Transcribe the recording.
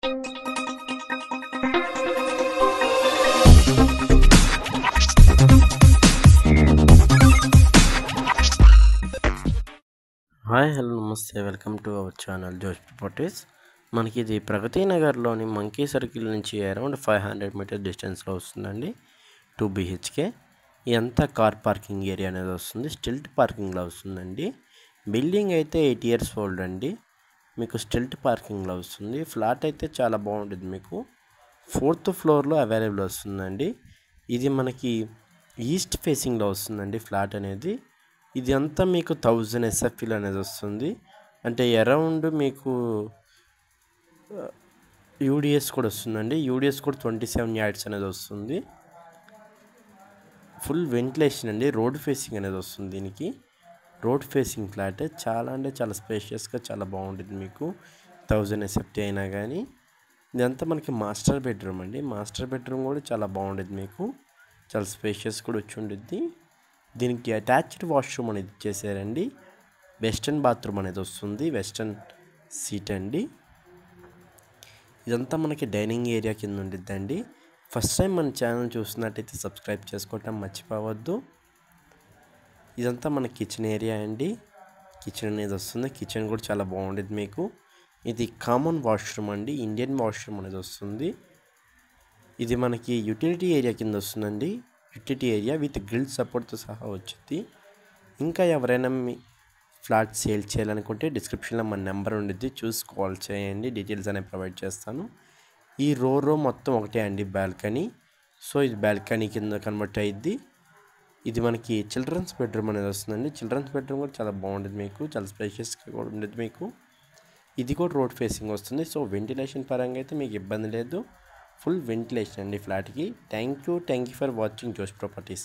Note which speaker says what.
Speaker 1: Hi hello నమస్తే welcome to our channel జోష్ properties. మనకి ఇది ప్రగతి నగర్లోని మంకీ సర్కిల్ నుంచి అరౌండ్ 500 మీటర్ డిస్టెన్స్లో వస్తుందండి. 2 BHK. ఇదంతా కార్ పార్కింగ్ ఏరియా అనేది వస్తుంది. స్టిల్ట్ పార్కింగ్లో వస్తుందండి. బిల్డింగ్ అయితే 8 years ఓల్డ్ అండి. మీకు స్టిల్ట్ పార్కింగ్లో వస్తుంది. ఫ్లాట్ అయితే చాలా బాగుంటుంది. మీకు 4th ఫ్లోర్లో అవైలబుల్ వస్తుందండి. ఇది మనకి ఈస్ట్ ఫేసింగ్లో వస్తుందండి ఫ్లాట్ అనేది. ఇది అంతా మీకు 1000 SFL అనేది వస్తుంది. అంటే అరౌండ్ మీకు యూడిఎస్ కూడా వస్తుందండి. యూడిఎస్ కూడా 27 yards అనేది వస్తుంది. ఫుల్ వెంటిలేషన్ అండి. రోడ్ ఫేసింగ్ అనేది వస్తుంది. దీనికి రోడ్ ఫేసింగ్ ఫ్లాట్ చాలా అంటే చాలా స్పేషియస్గా చాలా బాగుంటుంది. మీకు 1000 SFT అయినా కానీ ఇదంతా మనకి మాస్టర్ బెడ్రూమ్ అండి. మాస్టర్ బెడ్రూమ్ కూడా చాలా బాగుంటుంది. మీకు చాలా స్పేషియస్ కూడా వచ్చి ఉంటుంది. దీనికి అటాచ్డ్ వాష్రూమ్ అనేది ఇచ్చేసారండి. వెస్టర్న్ బాత్రూమ్ అనేది వస్తుంది. వెస్టర్న్ సీట్ అండి. ఇదంతా మనకి డైనింగ్ ఏరియా కింద ఉండిద్దండి. ఫస్ట్ టైం మన ఛానల్ చూస్తున్నట్టయితే సబ్స్క్రైబ్ చేసుకోవటం మర్చిపోవద్దు. ఇదంతా మన కిచెన్ ఏరియా అండి. కిచెన్ అనేది వస్తుంది. కిచెన్ కూడా చాలా బాగుంటుంది. మీకు ఇది కామన్ వాష్రూమ్ అండి. ఇండియన్ వాష్రూమ్ అనేది వస్తుంది. ఇది మనకి యూటిలిటీ ఏరియా కింద వస్తుందండి. యూటిలిటీ ఏరియా విత్ గ్రిల్ సపోర్ట్తో సహా వచ్చింది. ఇంకా ఎవరైనా మీ ఫ్లాట్ సేల్ చేయాలనుకుంటే డిస్క్రిప్షన్లో మన నెంబర్ ఉండిద్ది, చూసి కాల్ చేయండి. డీటెయిల్స్ అనేవి ప్రొవైడ్ చేస్తాను. ఈ రో మొత్తం ఒకటే అండి బాల్కనీ. సో ఇది బాల్కనీ కింద కన్వర్ట్ అయ్యిద్ది. ఇది మనకి చిల్డ్రన్స్ బెడ్రూమ్ అనేది వస్తుందండి. చిల్డ్రన్స్ బెడ్రూమ్ కూడా చాలా బాగుంటుంది. మీకు చాలా స్పేషియస్గా కూడా ఉండేది. మీకు ఇది కూడా రోడ్ ఫేసింగ్ వస్తుంది. సో వెంటిలేషన్ పరంగా అయితే మీకు ఇబ్బంది లేదు. ఫుల్ వెంటిలేషన్ అండి ఫ్లాట్కి. థ్యాంక్ యూ ఫర్ వాచింగ్ జోష్ ప్రాపర్టీస్.